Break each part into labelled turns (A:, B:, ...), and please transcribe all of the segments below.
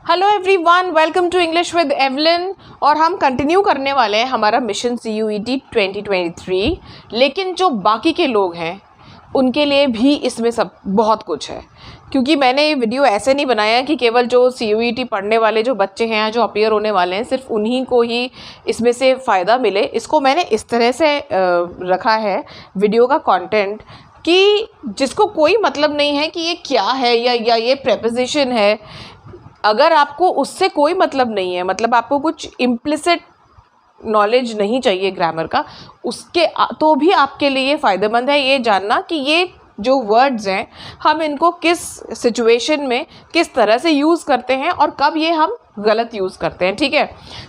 A: Hello everyone, welcome to English with Evelyn. और हम continue करने वाले हैं हमारा मिशन CUET 2023। लेकिन जो बाकी के लोग हैं उनके लिए भी इसमें सब बहुत कुछ है, क्योंकि मैंने ये वीडियो ऐसे नहीं बनाया है कि केवल जो CUET पढ़ने वाले जो बच्चे हैं, जो अपीयर होने वाले हैं, सिर्फ उन्हीं को ही इसमें से फ़ायदा मिले। इसको मैंने इस तरह से रखा है वीडियो का कंटेंट कि जिसको कोई मतलब नहीं है कि ये क्या है या ये प्रेपोजिशन है। अगर आपको उससे कोई मतलब नहीं है, मतलब आपको कुछ इम्प्लिसिट नॉलेज नहीं चाहिए ग्रामर का, उसके तो भी आपके लिए फ़ायदेमंद है ये जानना कि ये जो वर्ड्स हैं हम इनको किस सिचुएशन में किस तरह से यूज़ करते हैं और कब ये हम गलत यूज़ करते हैं। ठीक है,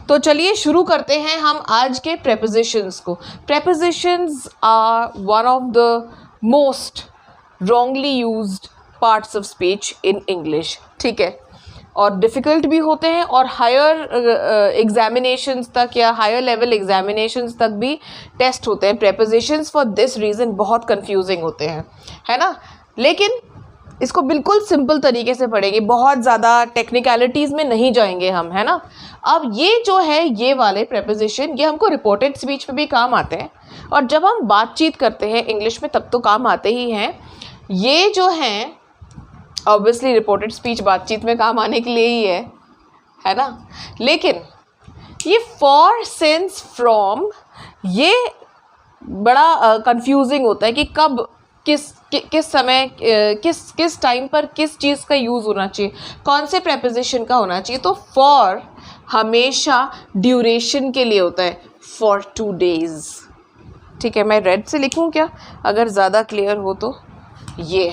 A: तो चलिए शुरू करते हैं हम आज के प्रेपोजिशंस को। Prepositions are one of the most wrongly used parts of speech in English. ठीक है, और डिफ़िकल्ट भी होते हैं और हायर एग्जामिनेशंस तक या हायर लेवल एग्जामिनेशंस तक भी टेस्ट होते हैं। प्रेपोजिशंस फॉर दिस रीज़न बहुत कंफ्यूजिंग होते हैं, है ना। लेकिन इसको बिल्कुल सिंपल तरीके से पढ़ेंगे, बहुत ज़्यादा टेक्निकलिटीज़ में नहीं जाएंगे हम, है ना। अब ये जो है ये वाले प्रेपोजिशन ये हमको रिपोर्टेड स्पीच में भी काम आते हैं, और जब हम बातचीत करते हैं इंग्लिश में तब तो काम आते ही हैं। ये जो हैं ऑब्वियसली रिपोर्टेड स्पीच बातचीत में काम आने के लिए ही है ना। लेकिन ये फॉर, सिंस, फ्रॉम ये बड़ा कंफ्यूजिंग होता है कि कब किस समय किस टाइम पर किस चीज़ का यूज़ होना चाहिए, कौन से प्रेपोजिशन का होना चाहिए। तो फॉर हमेशा ड्यूरेशन के लिए होता है, फॉर 2 days। ठीक है, मैं रेड से लिखूं क्या अगर ज़्यादा क्लियर हो तो। ये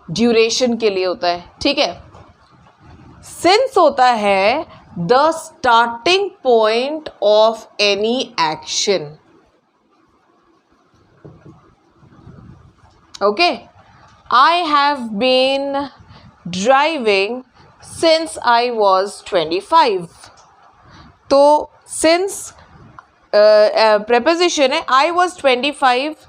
A: ड्यूरेशन के लिए होता है। ठीक है, सिंस होता है the starting point of any action. Okay, I have been driving since I was 25। तो सिंस प्रेपोजिशन है, आई वॉज 25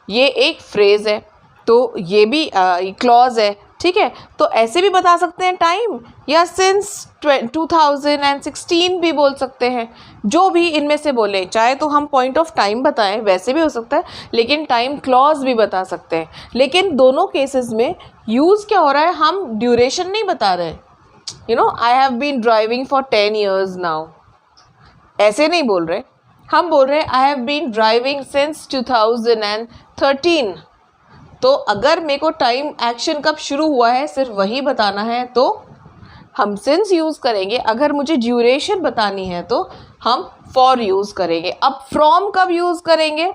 A: ये एक फ्रेज है, तो ये भी क्लॉज है। ठीक है, तो ऐसे भी बता सकते हैं टाइम, या सिंस 2016 भी बोल सकते हैं। जो भी इनमें से बोले, चाहे तो हम पॉइंट ऑफ टाइम बताएं वैसे भी हो सकता है, लेकिन टाइम क्लॉज भी बता सकते हैं। लेकिन दोनों केसेस में यूज़ क्या हो रहा है, हम ड्यूरेशन नहीं बता रहे। I have been driving for 10 years now, ऐसे नहीं बोल रहे। हम बोल रहे हैं I have been driving since 2013। तो अगर मेरे को टाइम एक्शन कब शुरू हुआ है सिर्फ वही बताना है तो हम सिंस यूज़ करेंगे। अगर मुझे ड्यूरेशन बतानी है तो हम फॉर यूज़ करेंगे। अब फ्रॉम कब यूज़ करेंगे?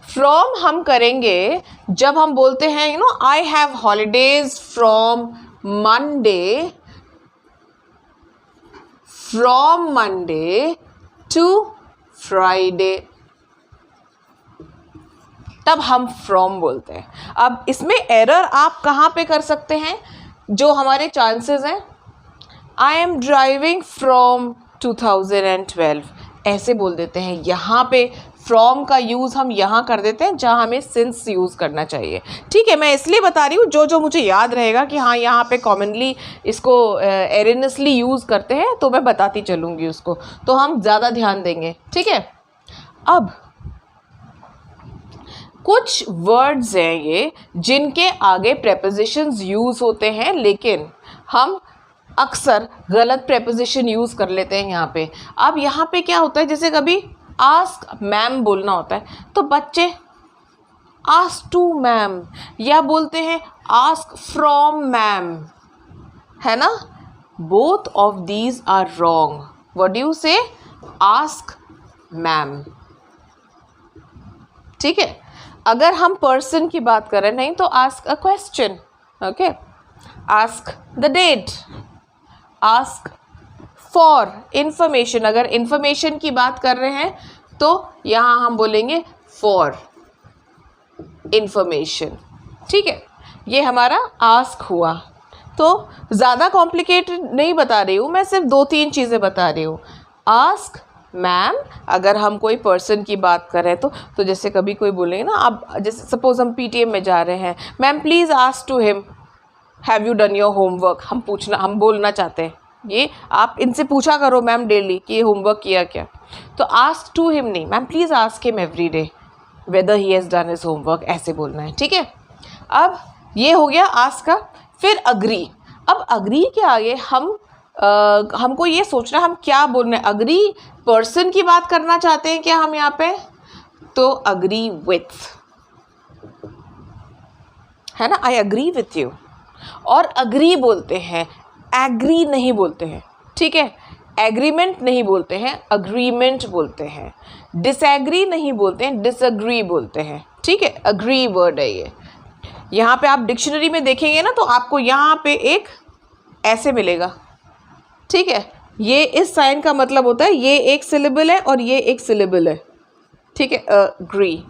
A: फ्रॉम हम करेंगे जब हम बोलते हैं I have holidays from Monday to Friday, तब हम फ्रॉम बोलते हैं। अब इसमें एरर आप कहाँ पे कर सकते हैं, जो हमारे चांसेस हैं, आई एम ड्राइविंग फ्रॉम 2012 ऐसे बोल देते हैं। यहाँ पे फ्रॉम का यूज़ हम यहाँ कर देते हैं जहाँ हमें सिंस यूज़ करना चाहिए। ठीक है, मैं इसलिए बता रही हूँ जो मुझे याद रहेगा कि हाँ यहाँ पे कॉमनली इसको एरनेसली यूज़ करते हैं, तो मैं बताती चलूँगी उसको, तो हम ज़्यादा ध्यान देंगे। ठीक है, अब कुछ वर्ड्स हैं ये जिनके आगे प्रेपोजिशंस यूज़ होते हैं, लेकिन हम अक्सर गलत प्रेपोजिशन यूज़ कर लेते हैं यहाँ पे। अब यहाँ पे क्या होता है, जैसे कभी आस्क मैम बोलना होता है तो बच्चे आस्क टू मैम, या बोलते हैं आस्क फ्रॉम मैम, है ना। Both of these are wrong. What do you say? Ask ma'am. ठीक है, अगर हम पर्सन की बात करें नहीं तो ask a question. Okay, ask the date, ask for information. अगर इंफॉर्मेशन की बात कर रहे हैं तो यहाँ हम बोलेंगे फॉर इंफॉर्मेशन। ठीक है, ये हमारा आस्क हुआ। तो ज़्यादा कॉम्प्लिकेटेड नहीं बता रही हूँ मैं, सिर्फ 2-3 चीज़ें बता रही हूँ। आस्क मैम अगर हम कोई पर्सन की बात कर रहे हैं तो जैसे कभी कोई बोलेंगे ना, अब जैसे सपोज हम PTM में जा रहे हैं, ma'am please ask to him, have you done your homework, हम बोलना चाहते हैं, ये आप इनसे पूछा करो मैम डेली कि ये होमवर्क किया क्या। तो आस्क टू हिम नहीं, ma'am please ask him every day weather he has done his homework, ऐसे बोलना है, ठीक है। अब ये हो गया आस्क का। फिर अग्री। अब अग्री के आगे हमको ये सोचना हम क्या बोल रहे हैं। अग्री पर्सन की बात करना चाहते हैं क्या हम यहाँ पे, तो अग्री विथ, है ना, आई अग्री विथ यू। और अग्री बोलते हैं, एग्री नहीं बोलते हैं, ठीक है। एग्रीमेंट नहीं बोलते हैं, अग्रीमेंट बोलते हैं। डिसएग्री नहीं बोलते हैं, डिसएग्री बोलते हैं, ठीक है। अग्री वर्ड है ये। यहाँ पे आप डिक्शनरी में देखेंगे ना तो आपको यहाँ पे एक ऐसे मिलेगा, ठीक है। ये इस साइन का मतलब होता है ये एक सिलेबल है और ये एक सिलेबल है, ठीक है, अग्री।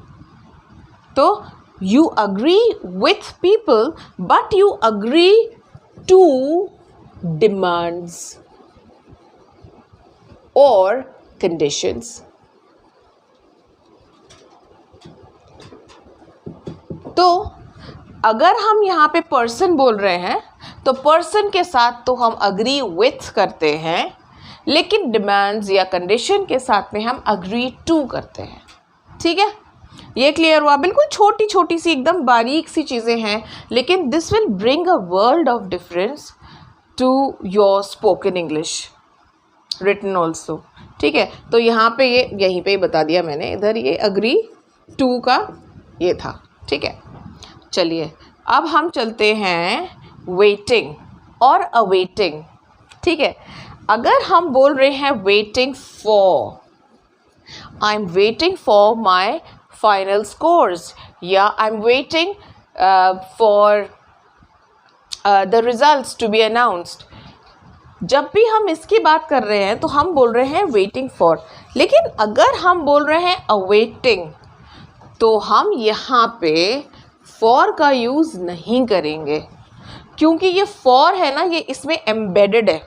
A: तो you agree with people but you agree to demands or conditions. तो अगर हम यहाँ पे पर्सन बोल रहे हैं तो पर्सन के साथ तो हम अग्री विथ करते हैं, लेकिन डिमांड्स या कंडीशन के साथ में हम अग्री टू करते हैं, ठीक है। ये क्लियर हुआ। बिल्कुल छोटी छोटी सी एकदम बारीक सी चीज़ें हैं, लेकिन this will bring a world of difference to your spoken English written also, ठीक है। तो यहाँ पे ये यहीं पे ही बता दिया मैंने, इधर ये अग्री टू का ये था, ठीक है। चलिए अब हम चलते हैं वेटिंग और अवेटिंग, ठीक है। अगर हम बोल रहे हैं waiting for, I am waiting for my final scores, या I am waiting for the results to be announced, जब भी हम इसकी बात कर रहे हैं तो हम बोल रहे हैं वेटिंग फॉर। लेकिन अगर हम बोल रहे हैं अवेटिंग तो हम यहाँ पे फॉर का यूज़ नहीं करेंगे, क्योंकि ये फॉर है ना, ये इसमें एम्बेडेड है।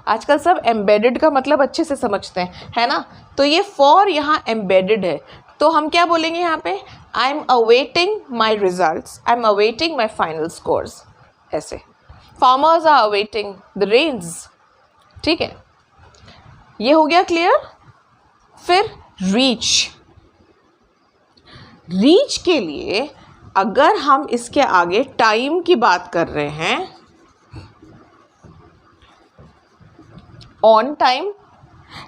A: आजकल सब एम्बेडेड का मतलब अच्छे से समझते हैं, है ना। तो ये फॉर यहाँ एम्बेडेड है, तो हम क्या बोलेंगे यहाँ पे, I am awaiting my results, I am awaiting my final scores, ऐसे। Farmers are awaiting the rains, ठीक है। ये हो गया क्लियर। फिर रीच। रीच के लिए अगर हम इसके आगे टाइम की बात कर रहे हैं, ऑन टाइम,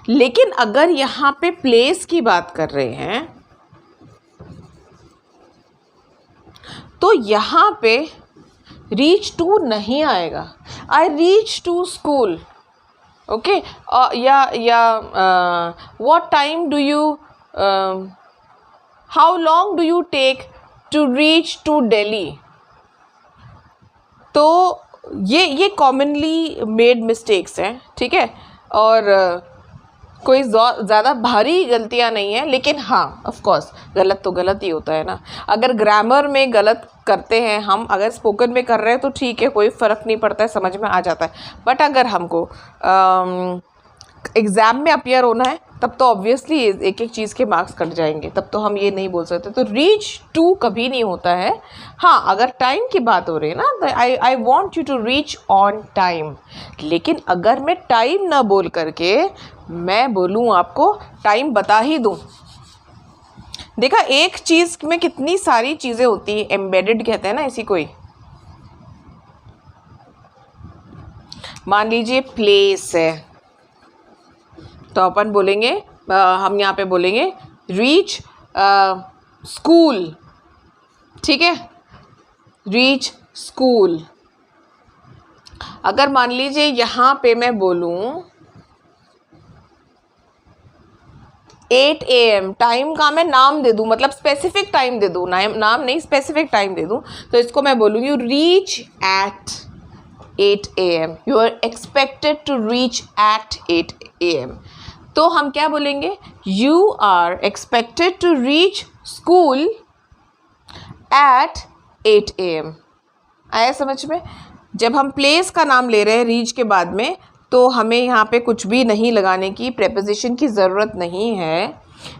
A: लेकिन अगर यहाँ पे प्लेस की बात कर रहे हैं तो यहाँ पे रीच टू नहीं आएगा। I reach to school, okay, या what time do you, how long do you take to reach to Delhi. तो ये कॉमनली मेड मिस्टेक्स हैं, ठीक है। और कोई ज़्यादा भारी गलतियां नहीं है, लेकिन हाँ ऑफ कोर्स गलत तो गलत ही होता है ना। अगर ग्रामर में गलत करते हैं हम, अगर स्पोकन में कर रहे हैं तो ठीक है, कोई फ़र्क नहीं पड़ता है, समझ में आ जाता है। बट अगर हमको एग्ज़ाम में अपीयर होना है तब तो ऑब्वियसली एक एक चीज़ के मार्क्स कट जाएंगे, तब तो हम ये नहीं बोल सकते। तो रीच टू कभी नहीं होता है। हाँ, अगर टाइम की बात हो रही है ना, तो I want you to reach on time. लेकिन अगर मैं टाइम ना बोल करके मैं बोलूँ आपको टाइम बता ही दूँ, देखा एक चीज़ में कितनी सारी चीज़ें होती हैं, एम्बेडेड कहते हैं ना इसी को ही। मान लीजिए प्लेस है, तो अपन बोलेंगे, हम यहाँ पे बोलेंगे रीच स्कूल, ठीक है, रीच स्कूल। अगर मान लीजिए यहाँ पे मैं बोलूँ 8 AM, टाइम का मैं नाम दे दूँ, मतलब स्पेसिफिक टाइम दे दूँ, नाम नहीं स्पेसिफिक टाइम दे दूँ, तो इसको मैं बोलूँगी reach at 8 AM, you are expected to reach at 8 AM। तो हम क्या बोलेंगे, you are expected to reach school at 8 AM। आया समझ में। जब हम प्लेस का नाम ले रहे हैं रीच के बाद में, तो हमें यहाँ पे कुछ भी नहीं लगाने की, प्रेपोजिशन की ज़रूरत नहीं है।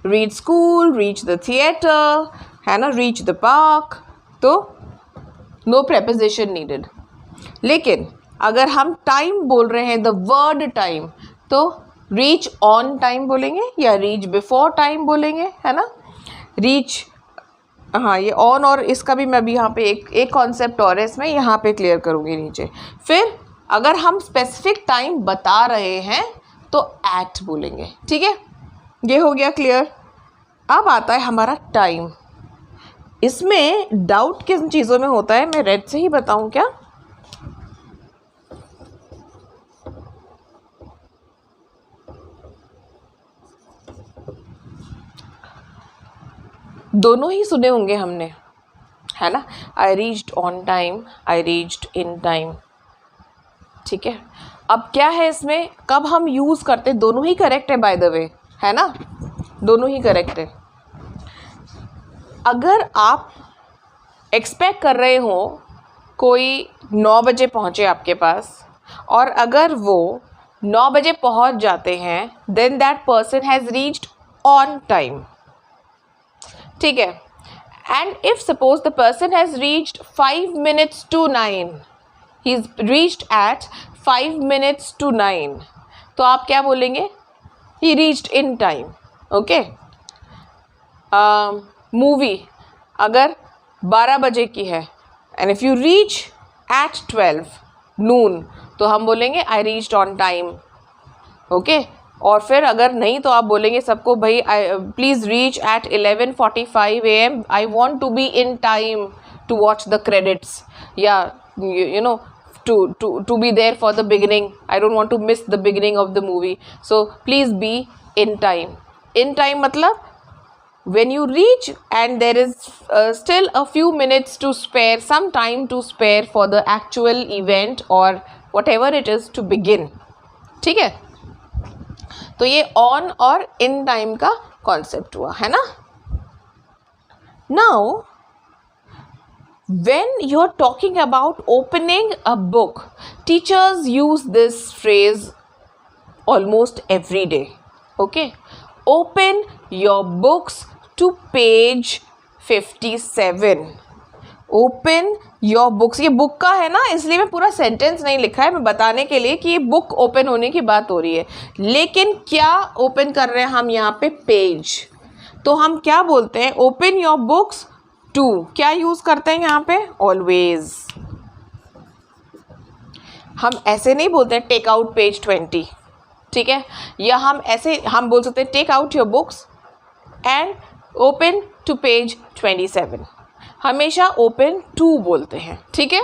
A: Reach school, reach the theatre, है ना, रीच द पार्क, तो नो प्रेपोजिशन नीडेड। लेकिन अगर हम टाइम बोल रहे हैं, द वर्ड टाइम, तो रीच ऑन टाइम बोलेंगे या रीच बिफोर टाइम बोलेंगे, है ना। रीच, हाँ, ये ऑन और इसका भी मैं अभी यहाँ पे एक कॉन्सेप्ट और है इसमें, यहाँ पे क्लियर करूँगी नीचे। फिर अगर हम स्पेसिफिक टाइम बता रहे हैं तो एट बोलेंगे, ठीक है। ये हो गया क्लियर। अब आता है हमारा टाइम। इसमें डाउट किन चीज़ों में होता है, मैं रेड से ही बताऊँ क्या? दोनों ही सुने होंगे हमने, है ना। आई reached on time, I reached in time, ठीक है। अब क्या है इसमें, कब हम यूज़ करते, दोनों ही करेक्ट है बाय द वे, है ना, दोनों ही करेक्ट है। अगर आप एक्सपेक्ट कर रहे हो कोई 9 बजे पहुँचे आपके पास, और अगर वो 9 बजे पहुँच जाते हैं, then that person has reached on time, ठीक है। And if suppose the person has reached 5 minutes to 9, he is reached at 5 minutes to 9, तो आप क्या बोलेंगे, he reached in time, okay. Movie अगर 12 बजे की है, and if you reach at 12 noon, तो हम बोलेंगे I reached on time, okay. और फिर अगर नहीं तो आप बोलेंगे सबको, भाई please reach at 11:45 AM, I want to be in time to watch the credits, या you know to be there for the beginning, I don't want to miss the beginning of the movie, so please be in time. In time मतलब when you reach and there is still a few minutes to spare, some time to spare for the actual event or whatever it is to begin, ठीक है। तो ये on और in time का concept हुआ, है ना। Now when you're talking about opening a book, teachers use this phrase almost every day, okay. Open your books to page 57. Open your books, ये बुक का है ना, इसलिए मैं पूरा सेंटेंस नहीं लिखा है, मैं बताने के लिए कि ये बुक ओपन होने की बात हो रही है। लेकिन क्या ओपन कर रहे हैं हम यहाँ पे, पेज, तो हम क्या बोलते हैं, ओपन योर बुक्स टू, क्या यूज़ करते हैं यहाँ पे, ऑलवेज। हम ऐसे नहीं बोलते हैं टेक आउट पेज 20, ठीक है, या हम ऐसे हम बोल सकते हैं take out your books and open to page 27, हमेशा ओपन टू बोलते हैं, ठीक है।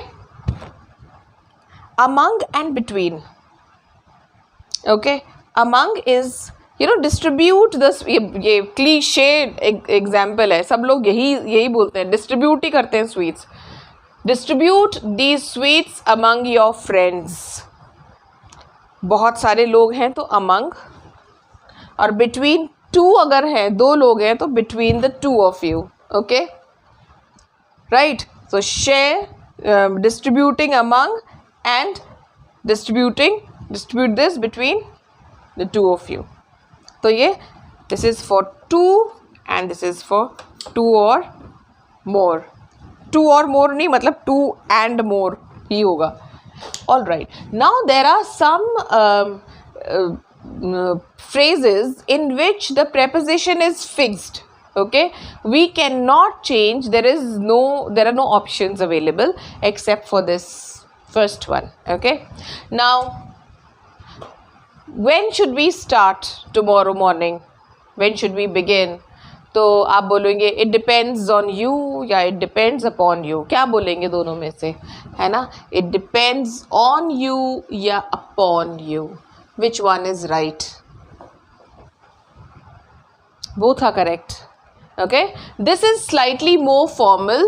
A: Among and between, okay, among is distribute the, ये क्लीशे एग्जाम्पल है, सब लोग यही बोलते हैं, डिस्ट्रीब्यूट ही करते हैं sweets, distribute the sweets among your friends, बहुत सारे लोग हैं तो अमंग, और बिटवीन टू अगर है, 2 लोग हैं तो between the 2 of you, okay, right. So share, distributing among and distribute this between the 2 of you. तो ये this is for 2 and this is for 2 or more. 2 or more नहीं, मतलब 2 and more ही होगा. All right. Now there are some phrases in which the preposition is fixed. Okay, we cannot change. There are no options available except for this first one. Okay, now when should we start tomorrow morning? When should we begin? तो आप बोलेंगे it depends on you या it depends upon you. क्या बोलेंगे दोनों में से, है ना? It depends on you या upon you. Which one is right? Both are correct. Okay, this is slightly more formal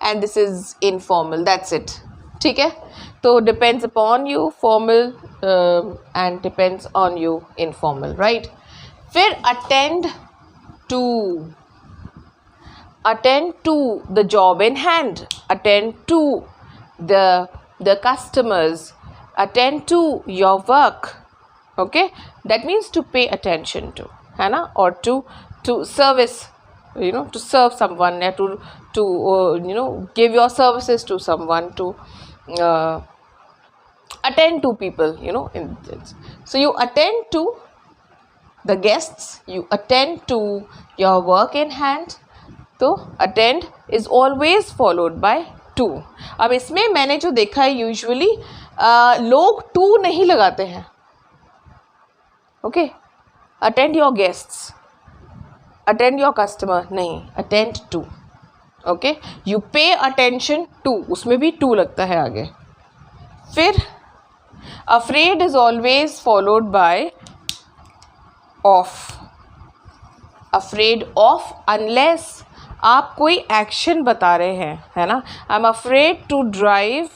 A: and this is informal. That's it. ठीक है, तो depends upon you formal and depends on you informal, right? फिर attend to the job in hand, attend to the customers, attend to your work. Okay, that means to pay attention to, है ना, or to service, to serve someone, to give your services to someone, to attend to people, you know, in this. So you attend to the guests, you attend to your work in hand. तो attend is always followed by to. अब इसमें मैंने जो देखा है usually लोग to नहीं लगाते हैं. Okay, attend your guests, attend your customer नहीं, attend to. Okay, you pay attention to, उसमें भी टू लगता है आगे. फिर afraid is always followed by of. Afraid of unless आप कोई एक्शन बता रहे हैं, है ना. I am afraid to drive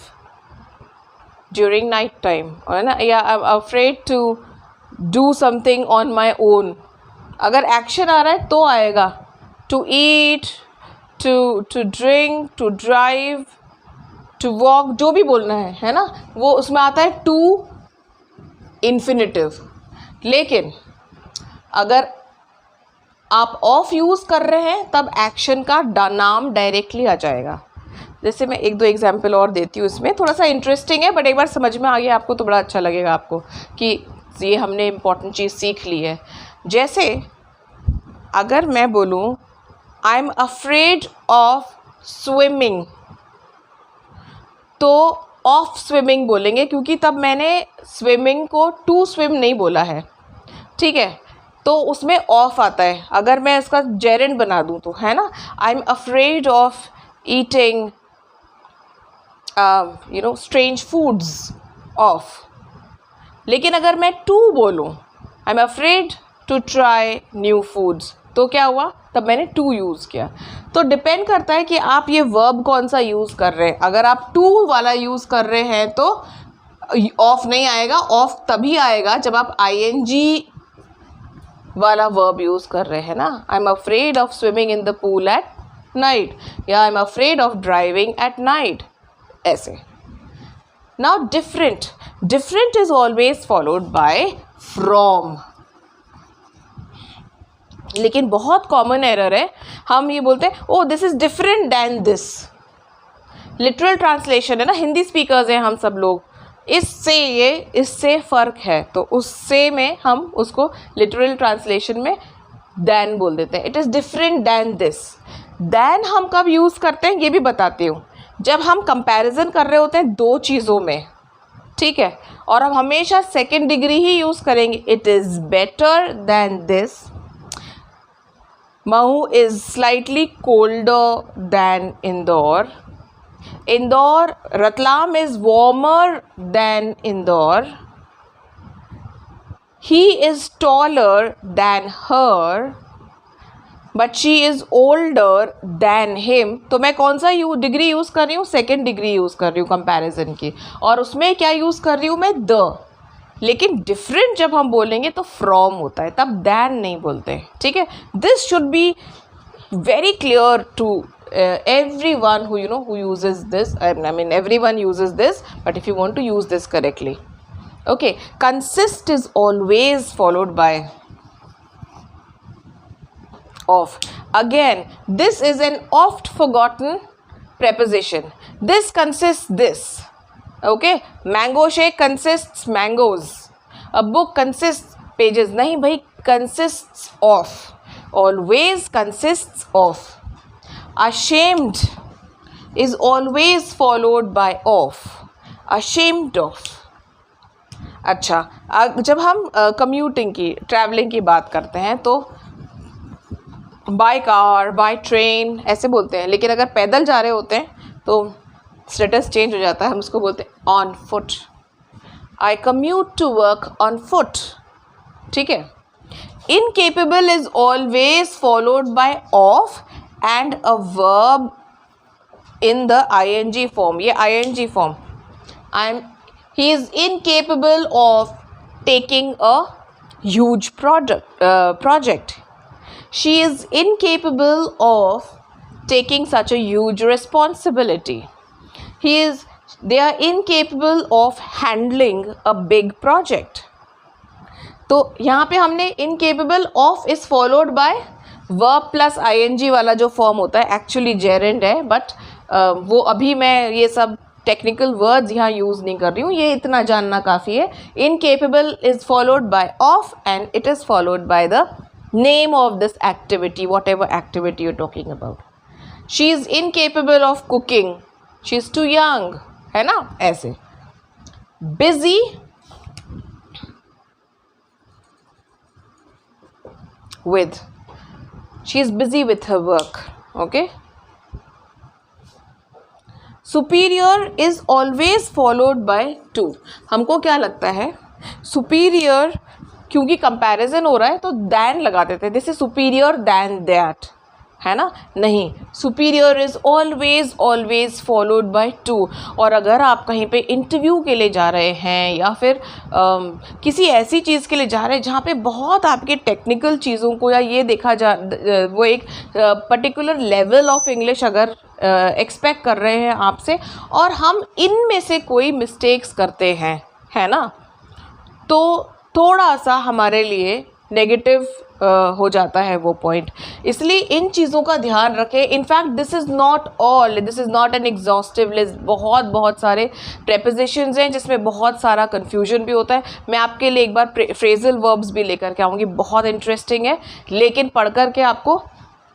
A: during night time, है ना, या I am afraid to do something on my own. अगर एक्शन आ रहा है तो आएगा. To eat, to drink, to drive, to walk, जो भी बोलना है ना, वो उसमें आता है to infinitive. लेकिन अगर आप ऑफ यूज़ कर रहे हैं तब एक्शन का नाम डायरेक्टली आ जाएगा. जैसे मैं एक दो एग्जाम्पल और देती हूँ. इसमें थोड़ा सा इंटरेस्टिंग है, बट एक बार समझ में आ गया आपको तो बड़ा अच्छा लगेगा आपको कि ये हमने इम्पॉर्टेंट चीज़ सीख ली है. जैसे अगर मैं बोलूँ I am afraid of swimming, तो ऑफ स्विमिंग बोलेंगे क्योंकि तब मैंने स्विमिंग को टू स्विम नहीं बोला है. ठीक है, तो उसमें ऑफ आता है. अगर मैं इसका जेरेंड बना दूँ तो, है ना, I am afraid of eating you know strange foods, of. लेकिन अगर मैं टू बोलूँ, I am afraid to try new foods, तो क्या हुआ, तब मैंने टू यूज़ किया. तो डिपेंड करता है कि आप ये वर्ब कौन सा यूज़ कर रहे हैं. अगर आप टू वाला यूज़ कर रहे हैं तो ऑफ नहीं आएगा. ऑफ तभी आएगा जब आप ing वाला वर्ब यूज़ कर रहे हैं ना. I am afraid of swimming in the pool at night, या I am afraid of driving at night, ऐसे. Now different, different is always followed by from. लेकिन बहुत कॉमन एरर है, हम ये बोलते हैं oh this is different than this. Literal translation है ना, हिंदी स्पीकर्स हैं हम सब लोग. इससे ये, इससे फ़र्क है, तो उससे में हम उसको लिटरल ट्रांसलेशन में दैन बोल देते हैं. It is different than this. Than हम कब यूज़ करते हैं ये भी बताती हूँ. जब हम कंपैरिजन कर रहे होते हैं दो चीज़ों में, ठीक है, और हम हमेशा सेकेंड डिग्री ही यूज़ करेंगे. It is better than this. Mahou is slightly colder than Indore. Indore, Ratlam is warmer than Indore. He is taller than her, but she is older than him. तो मैं कौन सा degree use कर रही हूँ, second degree use कर रही हूँ कंपैरिजन की. और उसमें क्या यूज़ कर रही हूँ मैं, द. लेकिन डिफरेंट जब हम बोलेंगे तो फ्रॉम होता है, तब दैन नहीं बोलते. ठीक है, this should be very clear to everyone who, you know, who uses this. I mean everyone uses this, but if you want to use this correctly. Okay, consist is always followed by of. Again, this is an oft forgotten preposition. This consists this. Okay, mango shake consists mangoes. A book consists pages. नहीं भाई, consists of. Always consists of. Ashamed is always followed by of. Ashamed of. अच्छा, जब हम commuting की, travelling की बात करते हैं तो बाय कार, बाय ट्रेन ऐसे बोलते हैं. लेकिन अगर पैदल जा रहे होते हैं तो स्टेटस चेंज हो जाता है, हम उसको बोलते हैं on foot. I commute to work on foot. ठीक है. Incapable is always followed by of and a verb in the ing form. ये ing form. He is incapable of taking a huge project. She is incapable of taking such a huge responsibility. They are incapable of handling a big project. तो यहाँ पे हमने incapable of is followed by verb plus ING वाला जो form होता है, actually gerund है, but वो अभी मैं ये सब टेक्निकल वर्ड्स यहाँ यूज़ नहीं कर रही हूँ, ये इतना जानना काफ़ी है. Incapable is followed by of and it is followed by the name of this activity, whatever activity you talking about. She is incapable of cooking, she is too young, है ना, ऐसे. Busy with, she is busy with her work. Okay. Superior is always followed by to. हमको क्या लगता है, superior क्योंकि comparison हो रहा है तो than लगा देते हैं, this is superior than that, है ना. नहीं, superior is always followed by to. और अगर आप कहीं पे इंटरव्यू के लिए जा रहे हैं या फिर किसी ऐसी चीज़ के लिए जा रहे हैं जहाँ पे बहुत आपके टेक्निकल चीज़ों को या ये देखा जा, वो एक पर्टिकुलर लेवल ऑफ इंग्लिश अगर एक्सपेक्ट कर रहे हैं आपसे और हम इनमें से कोई मिस्टेक्स करते हैं, है ना, तो थोड़ा सा हमारे लिए नेगेटिव हो जाता है वो पॉइंट. इसलिए इन चीज़ों का ध्यान रखें. In fact this is not all, this is not an exhaustive list. बहुत सारे प्रेपोजिशंस हैं जिसमें बहुत सारा कन्फ्यूजन भी होता है. मैं आपके लिए एक बार फ्रेजल वर्ब्स भी लेकर के आऊँगी, बहुत इंटरेस्टिंग है, लेकिन पढ़ कर के आपको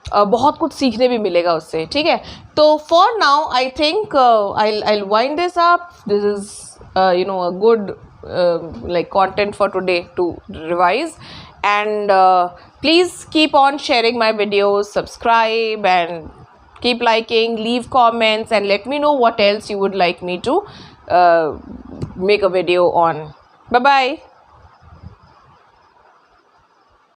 A: बहुत कुछ सीखने भी मिलेगा उससे. ठीक है, तो for now I think I wind this up. This is you know a good like content for today to revise, and please keep on sharing my videos, subscribe and keep liking, leave comments and let me know what else you would like me to make a video on. Bye bye.